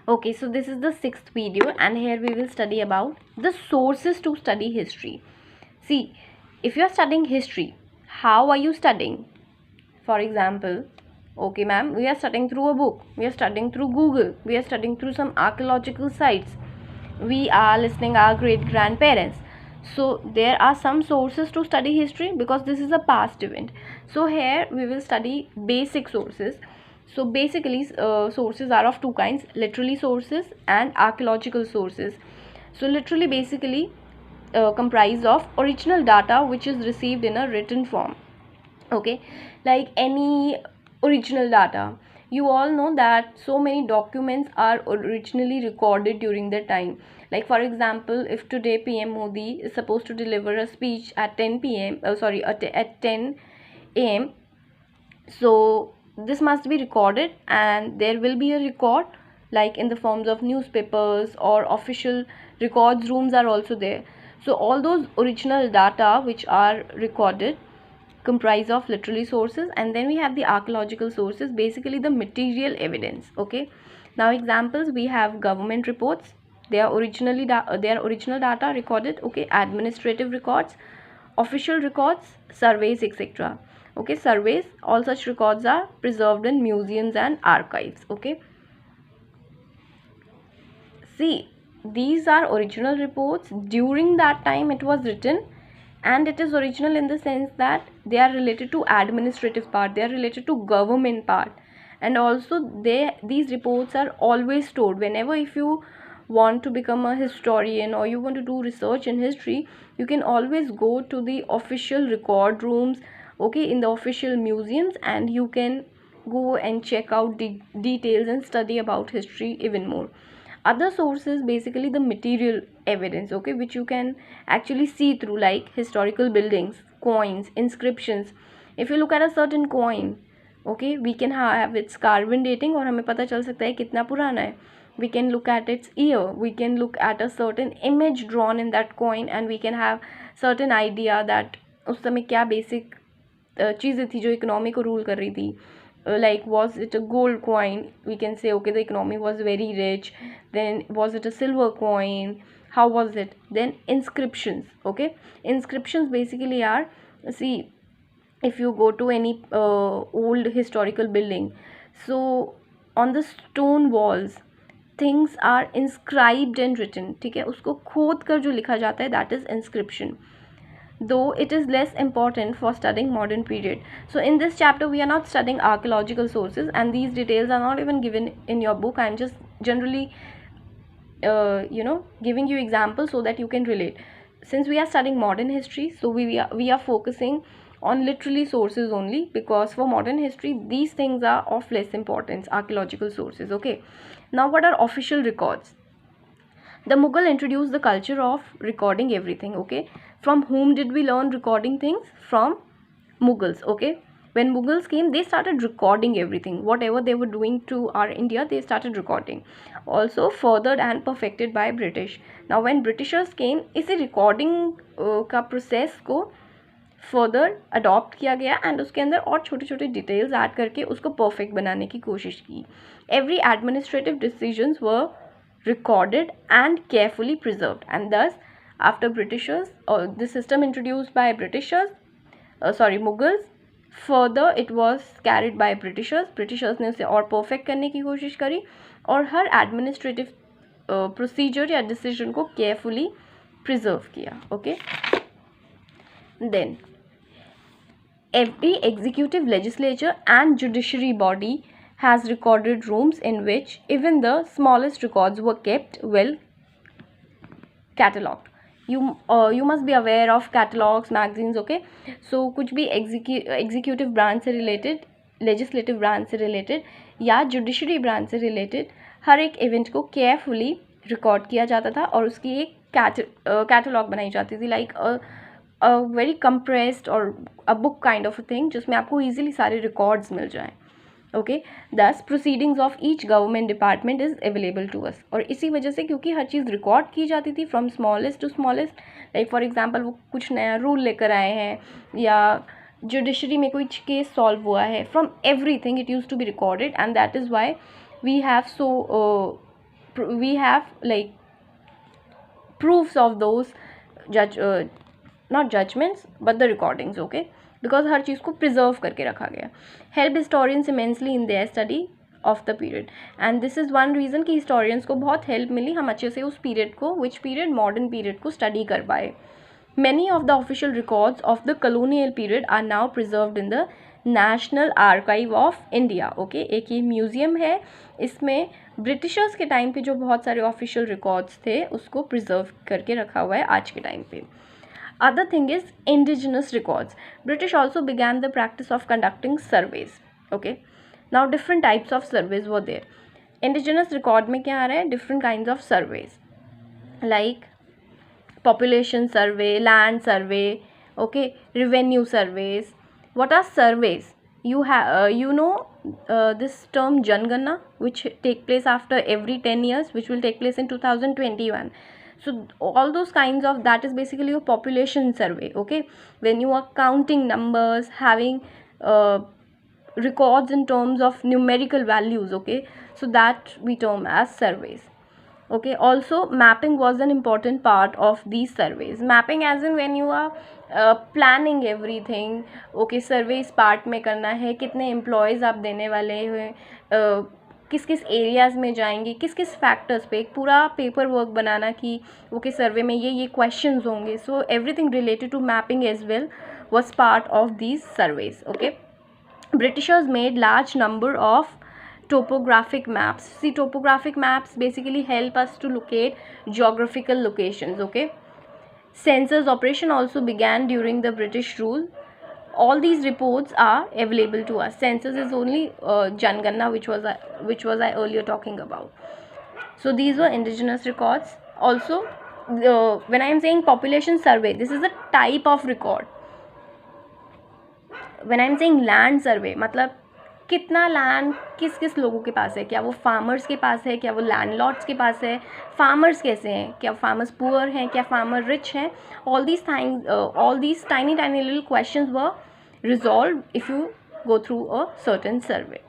Okay, so this is the sixth video, and here we will study about the sources to study history. See, if you are studying history, how are you studying? For example, okay ma'am, we are studying through a book, we are studying through Google, we are studying through some archaeological sites, we are listening our great grandparents. So there are some sources to study history because this is a past event. So here we will study basic sources. So basically sources are of two kinds: literary sources and archaeological sources. So literally basically comprised of original data which is received in a written form. Okay, like any original data, you all know that so many documents are originally recorded during the time. Like for example, if today PM Modi is supposed to deliver a speech at 10 p.m. At 10 a.m., so this must be recorded, and there will be a record like in the forms of newspapers or official records rooms are also there. So all those original data which are recorded comprise of literary sources, and then we have the archaeological sources, basically the material evidence. Okay, now examples: we have government reports, they are original data recorded. Okay, administrative records, official records, surveys, etc. Okay, surveys, all such records are preserved in museums and archives. Okay, see, these are original reports. During that time it was written, and it is original in the sense that they are related to administrative part, they are related to government part. And also these reports are always stored. Whenever if you want to become a historian or you want to do research in history, you can always go to the official record rooms, okay, in the official museums, and you can go and check out the details and study about history even more. Other sources, basically the material evidence, okay, which you can actually see through, like historical buildings, coins, inscriptions. If you look at a certain coin, okay, we can have its carbon dating और हमें पता चल सकता है कितना पुराना है. We can look at its year, we can look at a certain image drawn in that coin, and we can have certain idea that उस समय क्या basic चीज़ें थी जो इकोनॉमी को रूल कर रही थी. Like, was it a gold coin? We can say, okay, the economy was very rich. Then was it a silver coin? How was it? Then inscriptions. Okay, inscriptions basically are, see, if you go to any old historical building, so on the stone walls things are inscribed and written. ठीक है, उसको खोद कर जो लिखा जाता है, that is inscription, though it is less important for studying modern period. So in this chapter we are not studying archaeological sources, and these details are not even given in your book. I am just generally giving you examples so that you can relate. Since we are studying modern history, so we are focusing on literary sources only, because for modern history these things are of less importance, archaeological sources. Okay, now what are official records? The Mughal introduced the culture of recording everything. Okay, from whom did we learn recording things? From Mughals. Okay, when Mughals came, they started recording everything, whatever they were doing to our India, they started recording. Also furthered and perfected by British. Now when Britishers came, इसी recording का process को further adopt किया गया, and उसके अंदर और छोटे छोटे डिटेल्स ऐड करके उसको परफेक्ट बनाने की कोशिश की. Every administrative decisions were recorded and carefully preserved, and thus after Britishers, or the system introduced by Mughals, further it was carried by Britishers ने उसे और perfect करने की कोशिश करी, और हर administrative procedure या decision को carefully preserve किया. Okay, then every executive, legislature and judiciary body has recorded rooms in which even the smallest records were kept well catalogued. You must be aware of catalogs, magazines. Okay, so कुछ भी executive branch से related, legislative branch से related या judiciary branch से related हर एक event को carefully record किया जाता था, और उसकी एक catalog बनाई जाती थी, like a very compressed or a book kind of a thing, जिसमें आपको easily सारे records मिल जाएं. Okay, thus proceedings of each government department is available to us. और इसी वजह से, क्योंकि हर चीज़ रिकॉर्ड की जाती थी from smallest to smallest, like for example वो कुछ नया रूल लेकर आए हैं, या जुडिशरी में कोई केस सॉल्व हुआ है, from everything it use to be recorded, and that is why we have so we have like proofs of those judge not judgments but the recordings, okay, because हर चीज़ को preserve करके रखा गया. Help historians immensely in their study of the period, and this is one reason कि historians को बहुत help मिली, हम अच्छे से उस period को, which period, modern period को study कर पाए. Many of the official records of the colonial period are now preserved in the national archive of India. Okay, एक ये म्यूज़ियम है, इसमें ब्रिटिशर्स के टाइम पे जो बहुत सारे ऑफिशियल रिकॉर्ड्स थे उसको प्रिजर्व करके रखा हुआ है आज के टाइम पे. Other thing is indigenous records. British also began the practice of conducting surveys. Okay, now different types of surveys वो देयर. इंडिजिनस रिकॉर्ड में क्या आ रहा है? Different kind of surveys like population survey, land survey, okay, revenue surveys. What are surveys? You have this term Janganna, which take place after every 10 years, which will take place in 2021. So all those kinds of, that is basically a population survey, okay, when you are counting numbers, having records in terms of numerical values, okay, so that we term as surveys. Okay, also mapping was an important part of these surveys. Mapping as in when you are planning everything. Okay, survey इस part में करना है, कितने employees आप देने वाले हैं, किस किस एरियाज़ में जाएंगे, किस किस फैक्टर्स पे, एक पूरा पेपर वर्क बनाना कि ओके सर्वे में ये क्वेश्चंस होंगे. So everything related to mapping as well was part of these surveys. Okay, Britishers made large number of topographic maps. See, topographic maps basically help us to locate geographical locations. Okay, census operation also began during the British rule. All these reports are available to us. Census is only Janganna, which was I earlier talking about. So these were indigenous records. Also, when I am saying population survey, this is a type of record. When I am saying land survey, मतलब कितना land किस किस लोगों के पास है, क्या वो farmers के पास है, क्या वो लैंडलॉर्ड्स के पास है, फार्मर्स कैसे हैं, क्या फार्मर्स पुअर हैं, क्या फार्मर रिच हैं. All these tiny little questions were resolve if you go through a certain survey.